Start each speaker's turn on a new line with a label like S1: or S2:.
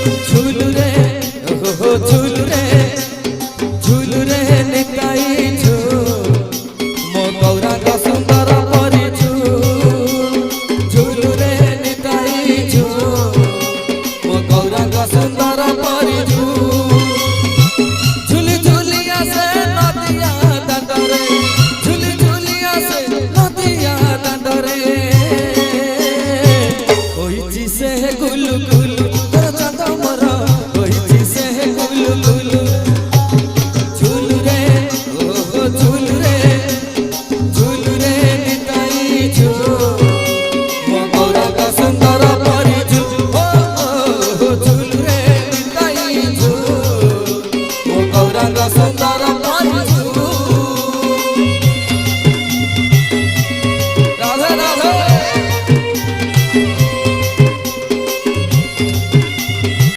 S1: झूलू रे हो झूलू रे निताई झूल मो गौरांग सुंदर परी झूलू रे निताई झूल मो गौरांग सुंदर परी झूली झूलिया से नदिया दादरे झूली झूलिया से नदिया दादरे होई से गुलु गुलु सुंदर